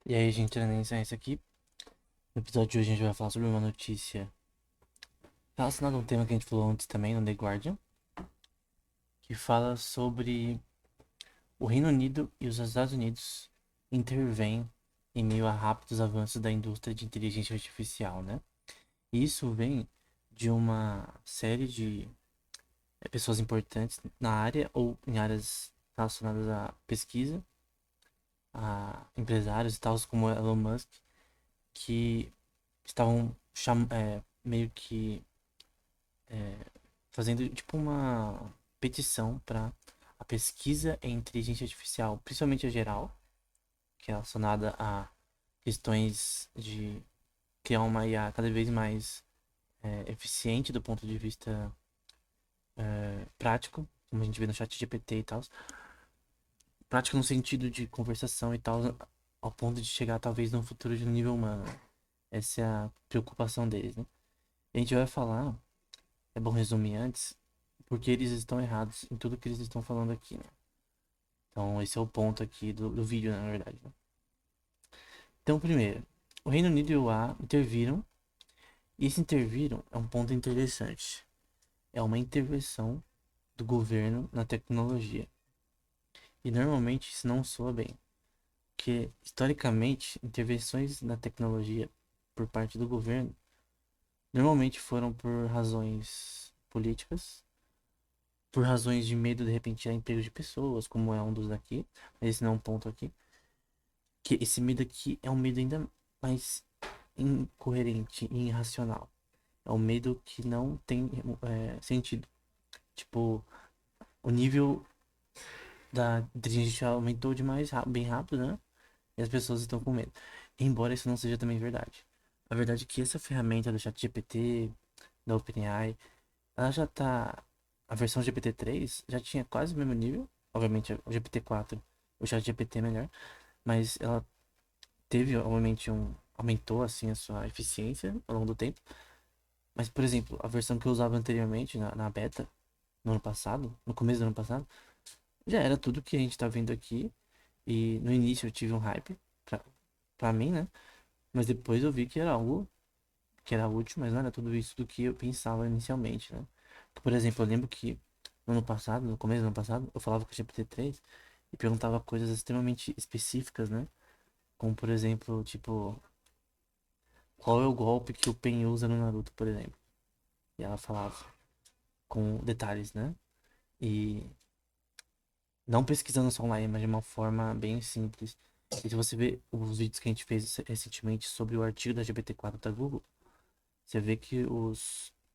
E aí, gente, é isso aqui. No episódio de hoje a gente vai falar sobre uma notícia relacionada a um tema que a gente falou antes também no The Guardian, que fala sobre o Reino Unido e os Estados Unidos intervêm em meio a rápidos avanços da indústria de inteligência artificial, né? E isso vem de uma série de pessoas importantes na área ou em áreas relacionadas à pesquisa, a empresários e tal, como Elon Musk, que estavam meio que fazendo tipo uma petição para a pesquisa em inteligência artificial, principalmente a geral, que é relacionada a questões de criar uma IA cada vez mais eficiente do ponto de vista prático, como a gente vê no chat GPT e tal. Prático no sentido de conversação e tal, ao ponto de chegar talvez num futuro de um nível humano. Essa é a preocupação deles, né? E a gente vai falar, é bom resumir antes, porque eles estão errados em tudo que eles estão falando aqui, né? Então, esse é o ponto aqui do vídeo, na verdade, né? Então, primeiro, o Reino Unido e o A interviram, e esse interviram é um ponto interessante. É uma intervenção do governo na tecnologia. E normalmente isso não soa bem, porque historicamente, intervenções na tecnologia por parte do governo normalmente foram por razões políticas, por razões de medo de repente tirar emprego de pessoas, como é um dos daqui, mas esse não é um ponto aqui. Que esse medo aqui é um medo ainda mais incoerente e irracional. É um medo que não tem sentido. Tipo, o nível da inteligência aumentou demais, bem rápido, né? E as pessoas estão com medo. Embora isso não seja também verdade. A verdade é que essa ferramenta do ChatGPT, da OpenAI, ela já tá. A versão GPT-3 já tinha quase o mesmo nível. Obviamente, o GPT-4, o ChatGPT é melhor. Mas ela teve, obviamente, aumentou assim a sua eficiência ao longo do tempo. Mas, por exemplo, a versão que eu usava anteriormente na beta, no ano passado, no começo do ano passado, já era tudo que a gente tá vendo aqui. E no início eu tive um hype pra, pra mim, né? Mas depois eu vi que era algo que era útil, mas não era tudo isso do que eu pensava inicialmente, né? Por exemplo, eu lembro que no ano passado, no começo do ano passado, eu falava com o GPT-3 e perguntava coisas extremamente específicas, né? Como, por exemplo, tipo, qual é o golpe que o Pen usa no Naruto, por exemplo? E ela falava com detalhes, né? E não pesquisando só online, mas de uma forma bem simples. E se você ver os vídeos que a gente fez recentemente sobre o artigo da GPT-4 da Google, você vê que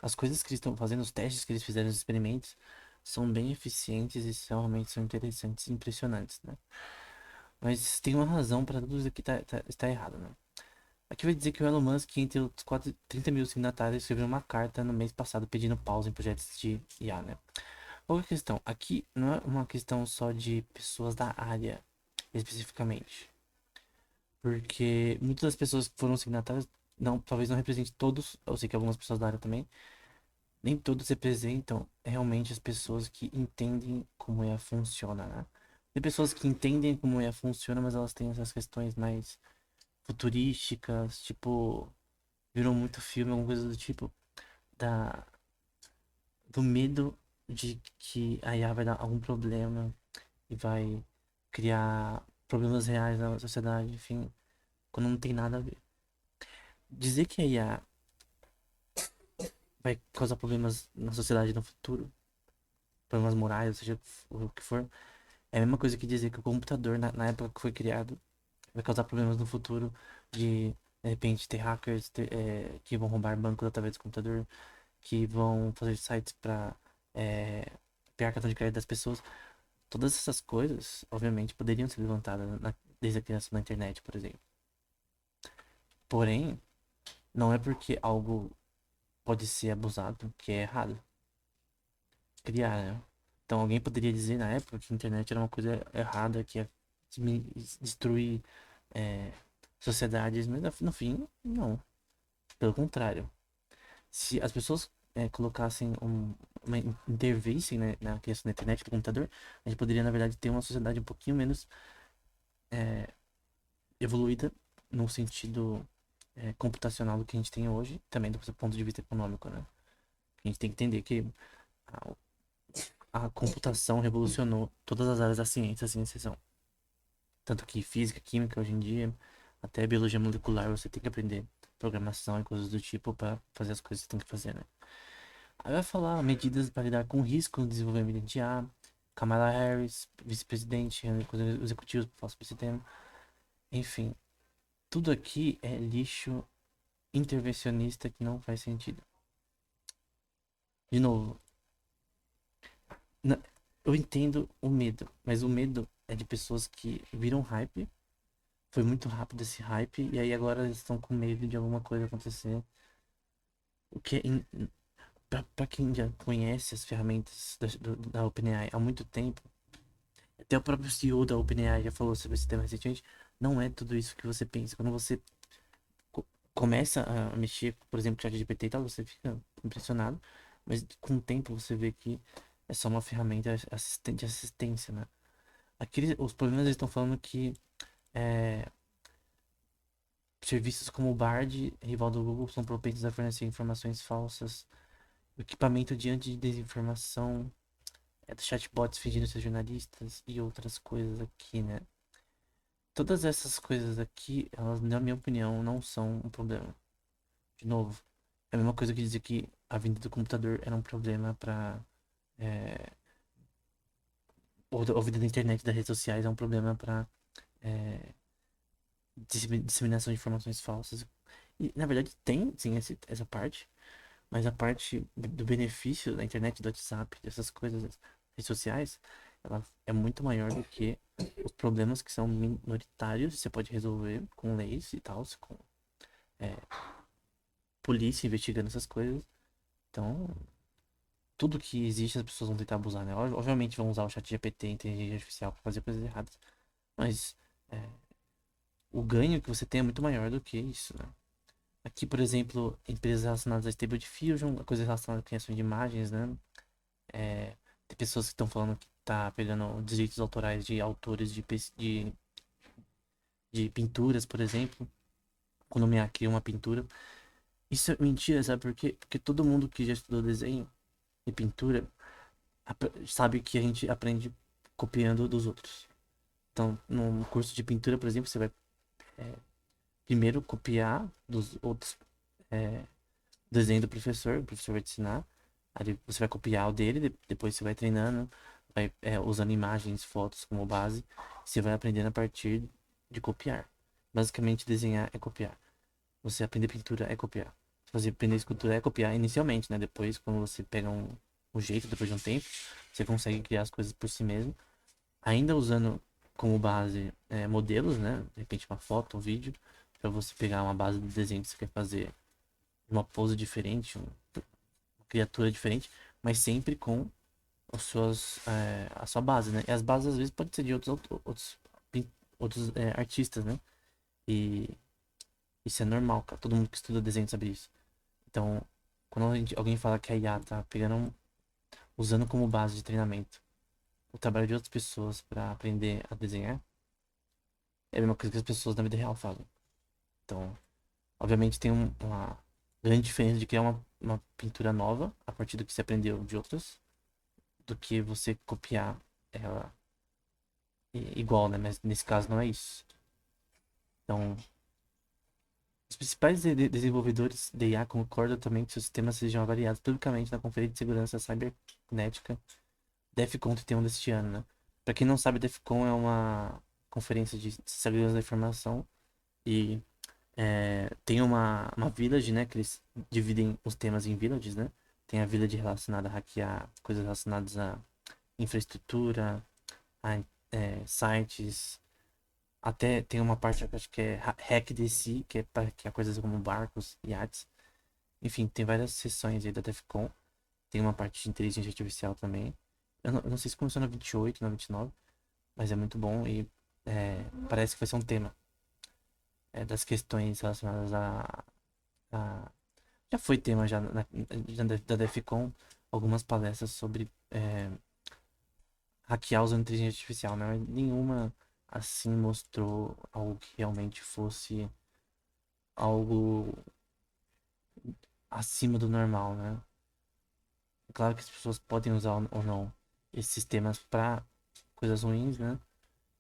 as coisas que eles estão fazendo, os testes que eles fizeram, os experimentos, são bem eficientes e realmente são interessantes e impressionantes, né? Mas tem uma razão para tudo isso aqui está errado, né? Aqui vai dizer que o Elon Musk, entre os 30 mil signatários, escreveu uma carta no mês passado pedindo pausa em projetos de IA, né? Outra questão, aqui não é uma questão só de pessoas da área, especificamente. Porque muitas das pessoas que foram signatárias, não, talvez não represente todos, eu sei que algumas pessoas da área também, nem todos representam realmente as pessoas que entendem como a IA funciona, né? Tem pessoas que entendem como a IA funciona, mas elas têm essas questões mais futurísticas, tipo, viram muito filme, alguma coisa do tipo, da, do medo de que a IA vai dar algum problema e vai criar problemas reais na sociedade, enfim, quando não tem nada a ver. Dizer que a IA vai causar problemas na sociedade no futuro, problemas morais, ou seja, o que for, é a mesma coisa que dizer que o computador, na época que foi criado, vai causar problemas no futuro de repente, ter hackers que vão roubar bancos através do computador, que vão fazer sites para pegar cartão de crédito das pessoas. Todas essas coisas, obviamente, poderiam ser levantadas desde a criação da internet, por exemplo. Porém, não é porque algo pode ser abusado que é errado criar, né? Então alguém poderia dizer na época que a internet era uma coisa errada, que ia destruir é, sociedades, mas no fim, não. Pelo contrário. Se as pessoas colocassem intervissem, né, na criação da internet, do computador, a gente poderia, na verdade, ter uma sociedade um pouquinho menos evoluída no sentido computacional do que a gente tem hoje, também do ponto de vista econômico, né? A gente tem que entender que a computação revolucionou todas as áreas da ciência, sem exceção. Tanto que física, química, hoje em dia, até biologia molecular, você tem que aprender programação e coisas do tipo para fazer as coisas que você tem que fazer, né? Aí vai falar medidas para lidar com risco no desenvolvimento de IA, Kamala Harris, vice-presidente, executivo, vice-presidente, enfim, tudo aqui é lixo intervencionista que não faz sentido. De novo, na- eu entendo o medo, mas o medo é de pessoas que viram hype. Foi muito rápido esse hype, e aí agora eles estão com medo de alguma coisa acontecer. O que, pra quem já conhece as ferramentas da OpenAI há muito tempo, até o próprio CEO da OpenAI já falou sobre esse tema recentemente, não é tudo isso que você pensa. Quando você começa a mexer, por exemplo, com o ChatGPT e tal, você fica impressionado, mas com o tempo você vê que é só uma ferramenta de assistência, né? Os problemas eles estão falando que é, serviços como o Bard, rival do Google, são propensos a fornecer informações falsas. O equipamento diante de desinformação, dos chatbots fingindo ser jornalistas e outras coisas aqui, né? Todas essas coisas aqui, elas, na minha opinião, não são um problema. De novo, é a mesma coisa que dizer que a vinda do computador era um problema para ou a vida da internet, das redes sociais é um problema para disseminação de informações falsas. E, na verdade, tem, sim, essa parte, mas a parte do benefício da internet, do WhatsApp, dessas coisas, das redes sociais, ela é muito maior do que os problemas que são minoritários, você pode resolver com leis e tal, com é, polícia investigando essas coisas. Então, tudo que existe as pessoas vão tentar abusar, né? Obviamente vão usar o chat GPT, inteligência artificial, para fazer coisas erradas, mas é, o ganho que você tem é muito maior do que isso, né? Aqui, por exemplo, empresas relacionadas a Stable Diffusion, coisas relacionadas à criação de imagens, né? É, tem pessoas que estão falando que tá pegando direitos autorais de autores de pinturas, por exemplo. Quando me cria uma pintura. Isso é mentira, sabe por quê? Porque todo mundo que já estudou desenho e pintura sabe que a gente aprende copiando dos outros. Então, num curso de pintura, por exemplo, você vai primeiro copiar dos outros desenho do professor, o professor vai te ensinar. Aí você vai copiar o dele, depois você vai treinando, vai usando imagens, fotos como base. Você vai aprendendo a partir de copiar. Basicamente, desenhar é copiar. Você aprender pintura é copiar. Você aprender escultura é copiar inicialmente, né? Depois, quando você pega um jeito, depois de um tempo, você consegue criar as coisas por si mesmo. Ainda usando como base modelos, né? De repente uma foto, um vídeo, para você pegar uma base do desenho que você quer fazer, uma pose diferente, uma criatura diferente, mas sempre com a sua base, né? E as bases às vezes podem ser de outros artistas, né? E isso é normal, cara. Todo mundo que estuda desenho sabe isso. Então, quando alguém fala que a IA tá usando como base de treinamento o trabalho de outras pessoas para aprender a desenhar, é a mesma coisa que as pessoas na vida real fazem. Então, obviamente tem uma grande diferença de criar uma pintura nova a partir do que você aprendeu de outras, do que você copiar ela igual, né? Mas nesse caso não é isso. Então, os principais desenvolvedores de IA concordam também que seus sistemas sejam avaliados publicamente na Conferência de Segurança Cibernética DEFCON 31 deste ano, né? Pra quem não sabe, DEFCON é uma conferência de segurança da informação e tem uma village, né? Que eles dividem os temas em villages, né? Tem a village relacionada a hackear coisas relacionadas a infraestrutura, a sites, até tem uma parte que eu acho que é Hack DC, que é para que é coisas como barcos, iates. Enfim, tem várias seções aí da DEFCON. Tem uma parte de inteligência artificial também. Eu não sei se começou na 28, na 29, mas é muito bom e parece que vai ser um tema das questões relacionadas a... Já foi tema já da DEFCON, algumas palestras sobre hackear usando inteligência artificial, né? Mas nenhuma assim mostrou algo que realmente fosse algo acima do normal, né? Claro que as pessoas podem usar ou não esses sistemas para coisas ruins, né?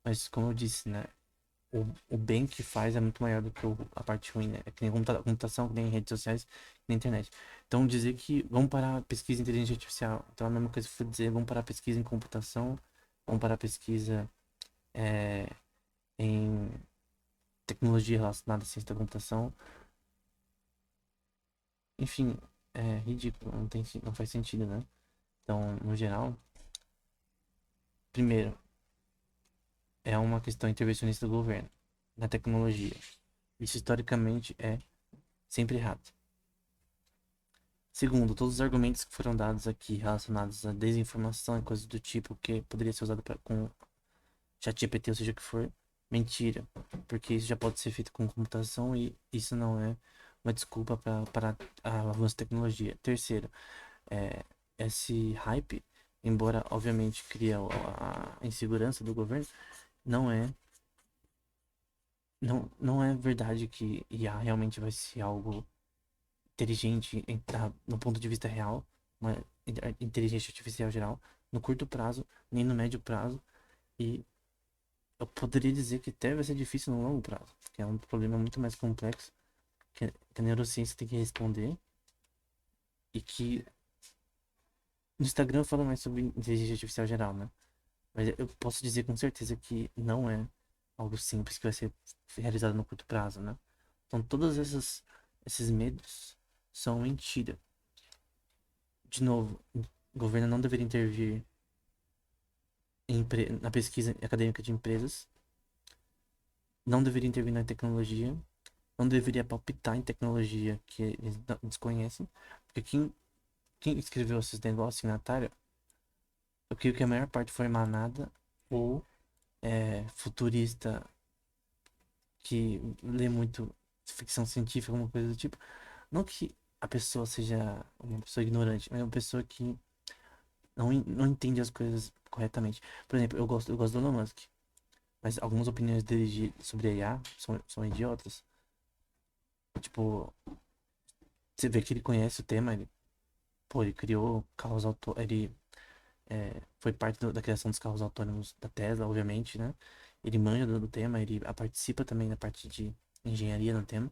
Mas como eu disse, né? O bem que faz é muito maior do que a parte ruim, né? É que nem computação, que nem redes sociais, que nem internet. Então dizer que vamos parar a pesquisa em inteligência artificial. Então a mesma coisa que eu dizer, vamos parar a pesquisa em computação, vamos parar a pesquisa é, em tecnologia relacionada à ciência da computação. Enfim, é ridículo, não faz sentido, né? Então, no geral, primeiro, é uma questão intervencionista do governo na tecnologia. Isso historicamente é sempre errado. Segundo, todos os argumentos que foram dados aqui relacionados à desinformação e coisas do tipo que poderia ser usado com ChatGPT, ou seja o que for, mentira. Porque isso já pode ser feito com computação e isso não é uma desculpa para a avanço de tecnologia. Terceiro, é, esse hype, embora obviamente cria a insegurança do governo, não é não é verdade que IA realmente vai ser algo inteligente no ponto de vista real, uma inteligência artificial geral, no curto prazo, nem no médio prazo, e eu poderia dizer que até vai ser difícil no longo prazo, que é um problema muito mais complexo que a neurociência tem que responder e que no Instagram eu falo mais sobre inteligência artificial geral, né? Mas eu posso dizer com certeza que não é algo simples que vai ser realizado no curto prazo, né? Então todos esses medos são mentira. De novo, o governo não deveria intervir na pesquisa acadêmica de empresas, não deveria intervir na tecnologia, não deveria palpitar em tecnologia que eles desconhecem, porque quem escreveu esses negócios, signatário, eu creio que a maior parte foi manada ou futurista que lê muito ficção científica, alguma coisa do tipo. Não que a pessoa seja uma pessoa ignorante, mas é uma pessoa que não entende as coisas corretamente. Por exemplo, eu gosto do Elon Musk, mas algumas opiniões dele sobre a IA são idiotas. Tipo, você vê que ele conhece o tema, ele criou carros autônomos, ele foi parte da criação dos carros autônomos da Tesla, obviamente, né? Ele manja do tema, ele participa também da parte de engenharia no tema.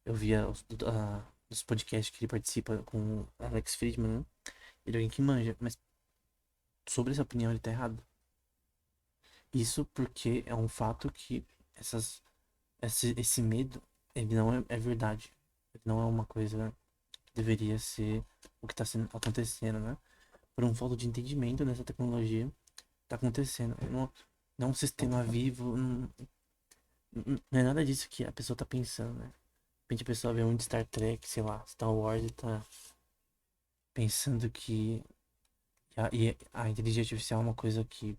Eu via os podcasts que ele participa com o Alex Friedman, né? Ele é alguém que manja, mas sobre essa opinião ele tá errado. Isso porque é um fato que esse medo, ele não é verdade. Ele não é uma coisa que deveria ser o que está acontecendo, né? Por um falta de entendimento dessa tecnologia, tá acontecendo. Não é um sistema vivo, não é nada disso que a pessoa tá pensando, né? De repente a pessoa vê muito Star Trek, sei lá, Star Wars e tá pensando que a inteligência artificial é uma coisa que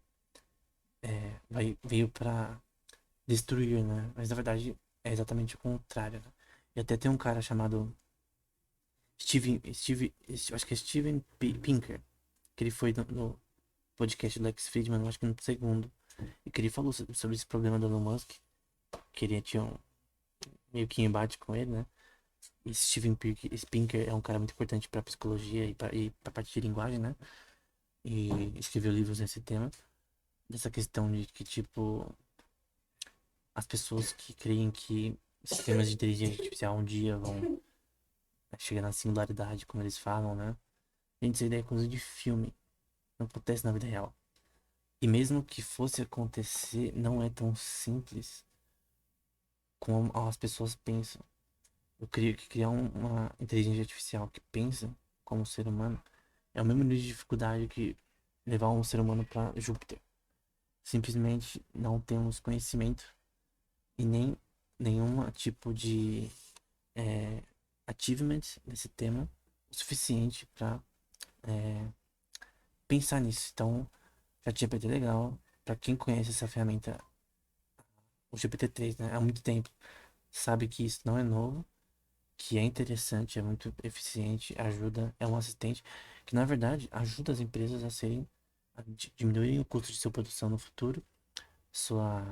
veio pra destruir, né? Mas na verdade é exatamente o contrário, né? E até tem um cara chamado acho que é Steven Pinker, que ele foi no podcast do Lex Friedman, acho que no segundo, e que ele falou sobre esse problema do Elon Musk, que ele tinha meio que embate com ele, né? E Pinker é um cara muito importante para psicologia e para parte de linguagem, né? E escreveu livros nesse tema, dessa questão de que, tipo, as pessoas que creem que sistemas de inteligência artificial um dia vão chegar na singularidade, como eles falam, né? Gente, isso daí é coisa de filme, não acontece na vida real. E mesmo que fosse acontecer, não é tão simples como as pessoas pensam. Eu creio que criar uma inteligência artificial que pensa como um ser humano é o mesmo nível de dificuldade que levar um ser humano para Júpiter. Simplesmente não temos conhecimento e nem nenhum tipo de é, achievement nesse tema o suficiente para pensar nisso. Então, já GPT é legal. Para quem conhece essa ferramenta, o GPT-3, né, há muito tempo, sabe que isso não é novo, que é interessante, é muito eficiente, ajuda, é um assistente que na verdade ajuda as empresas a diminuírem o custo de sua produção no futuro, sua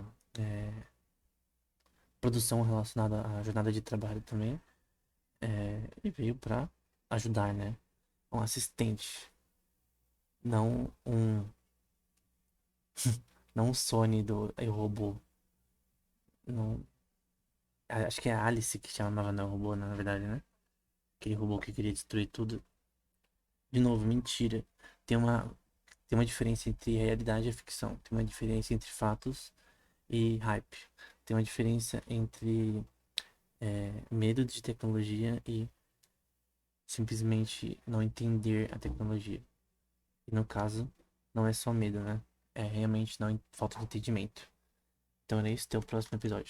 produção relacionada à jornada de trabalho também. Ele veio pra ajudar, né? Um assistente, não um, não um Sony do Eu Robô. Não, acho que é a Alice que chamava no robô, na verdade, né? Aquele robô que queria destruir tudo. De novo, mentira. Tem uma, tem uma diferença entre realidade e ficção. Tem uma diferença entre fatos e hype. Tem uma diferença entre medo de tecnologia e simplesmente não entender a tecnologia. E no caso, não é só medo, né? É realmente não falta de entendimento. Então era isso, até o próximo episódio.